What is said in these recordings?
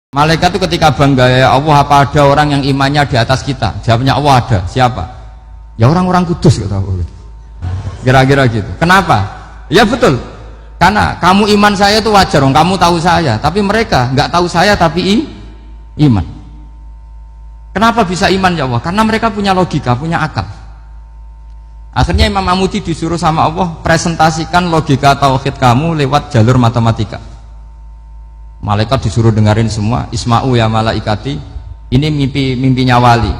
Malaikat itu ketika bangga, ya Allah, apa ada orang yang imannya di atas kita? Jawabnya Allah ada. Siapa? Ya orang-orang kudus, kata Allah. Kira-kira gitu. Kenapa? Ya betul. Karena kamu iman saya itu wajar, kamu tahu saya. Tapi mereka nggak tahu saya tapi iman. Kenapa bisa iman ya Allah? Karena mereka punya logika, punya akal. Akhirnya Imam Amudi disuruh sama Allah presentasikan logika tauhid kamu lewat jalur matematika. Malaikat disuruh dengerin semua. Isma'u ya malaikati, ini mimpinya wali.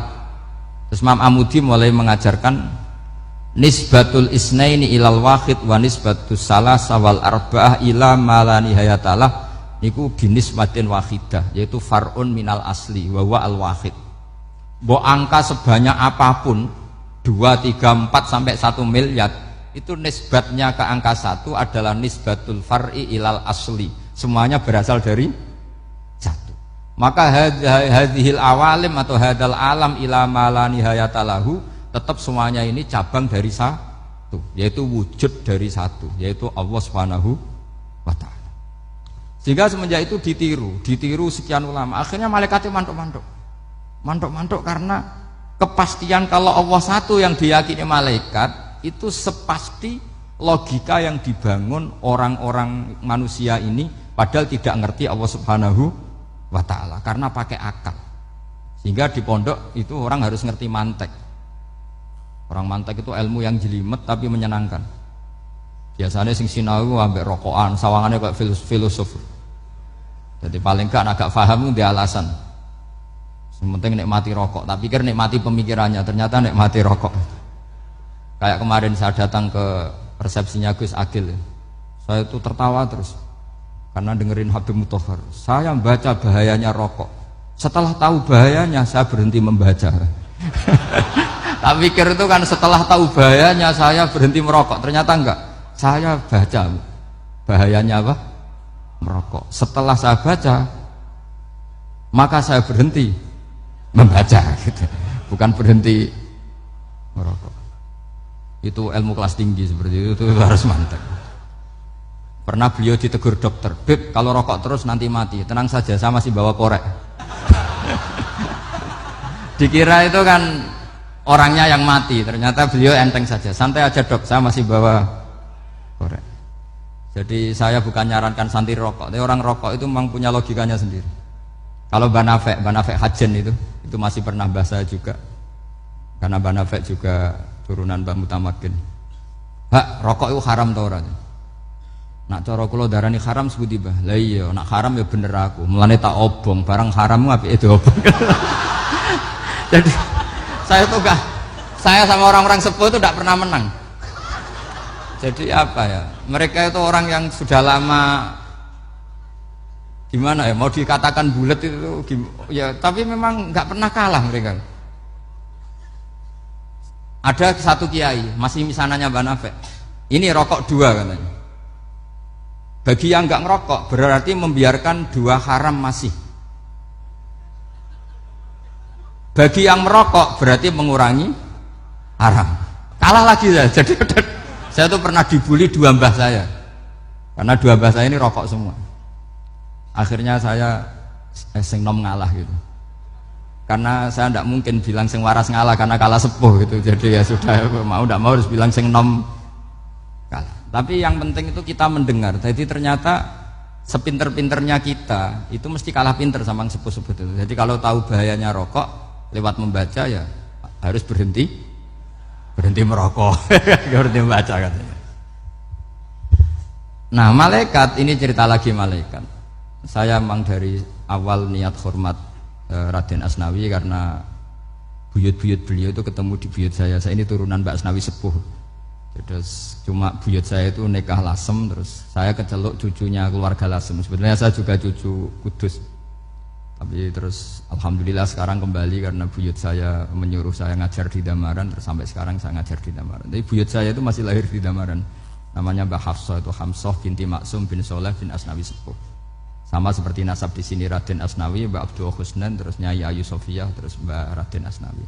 Terus Imam Amudi mulai mengajarkan nisbatul isnaini ilal wahid wa nisbatus salasa wal arba'ah ila ma la nihayatalah niku binisbatin wahidah, yaitu far'un minal asli wa huwa al wahid. Bo angka sebanyak apapun 2, 3, 4 sampai 1 miliar itu nisbatnya ke angka 1 adalah nisbatul far'i ilal asli, semuanya berasal dari 1. Maka hadhil awalim atau hadal alam ila ma la nihayatalahu, tetap semuanya ini cabang dari 1, yaitu wujud dari 1, yaitu Allah Subhanahu wa ta'ala. Sehingga semenjak itu ditiru sekian ulama. Akhirnya malaikatnya mantuk karena kepastian kalau Allah satu yang diyakini malaikat itu sepasti logika yang dibangun orang-orang manusia ini, padahal tidak ngerti Allah Subhanahu wa ta'ala karena pakai akal. Sehingga di pondok itu orang harus ngerti mantek. Orang mantek itu ilmu yang jelimet tapi menyenangkan. Biasanya sing sinau ambek rokokan, sawangannya kayak filosof. Jadi paling gak agak paham dia alasan. Sementing nikmati rokok, tak pikir nikmati pemikirannya, ternyata nikmati rokok. Kayak kemarin saya datang ke resepsinya Gus Agil, saya itu tertawa terus karena dengerin Habib Mutahar. Saya membaca bahayanya rokok, setelah tahu bahayanya saya berhenti membaca. Tak pikir itu kan setelah tahu bahayanya saya berhenti merokok, ternyata enggak. Saya baca bahayanya apa? Merokok. Setelah saya baca, maka saya berhenti membaca, gitu. Bukan berhenti merokok. Itu ilmu kelas tinggi seperti itu harus mantap. Pernah beliau ditegur dokter, Beb, kalau rokok terus nanti mati. Tenang saja, saya masih bawa korek. Dikira itu kan orangnya yang mati, ternyata beliau enteng saja. Santai aja dok, saya masih bawa korek. Jadi saya bukan nyarankan santri rokok, tapi orang rokok itu memang punya logikanya sendiri. Kalau Banafek Hajen itu masih pernah bahasa juga, karena Banafek juga turunan Mbah Mutamakin. Hak, rokok itu haram tau ora? Nak cara kula darani haram sebuti bah. Lah iya, nak haram ya bener aku. Mulane tak obong, barang haram apike diobong. Jadi saya sama orang-orang sepuh itu tidak pernah menang. Jadi apa ya? Mereka itu orang yang sudah lama, gimana ya, mau dikatakan bulat itu ya, tapi memang nggak pernah kalah mereka. Ada satu kiai masih misananya Banafek, ini rokok 2 katanya. Bagi yang nggak ngerokok berarti membiarkan 2 haram masih. Bagi yang merokok berarti mengurangi haram. Kalah lagi ya. Jadi saya tuh pernah dibully 2 mbah saya, karena 2 mbah saya ini rokok semua. Akhirnya saya sing nom ngalah gitu, karena saya tidak mungkin bilang sing waras ngalah karena kalah sepuh gitu. Jadi ya sudah, mau tidak mau harus bilang sing nom kalah. Tapi yang penting itu kita mendengar. Jadi ternyata sepinter-pinternya kita itu mesti kalah pinter sama yang sepuh-sepuh itu. Jadi kalau tahu bahayanya rokok lewat membaca ya harus berhenti merokok. Berhenti membaca katanya. Nah malaikat ini cerita lagi malaikat. Saya memang dari awal niat hormat Raden Asnawi karena buyut-buyut beliau itu ketemu di buyut saya. Saya ini turunan Mbak Asnawi sepuh. Terus cuma buyut saya itu nikah Lasem, terus saya keceluk cucunya keluarga Lasem. Sebenarnya saya juga cucu Kudus. Tapi terus alhamdulillah sekarang kembali karena buyut saya menyuruh saya ngajar di Damaran, terus sampai sekarang saya ngajar di Damaran. Tapi buyut saya itu masih lahir di Damaran. Namanya Mbak Hafsah, itu Hamsah binti Maksum bin Soleh bin Asnawi sepuh. Sama seperti nasab di sini Raden Asnawi, Mbak Abdul Husnan, terus Nyai Ayu Sofiyah, terus Mbak Raden Asnawi.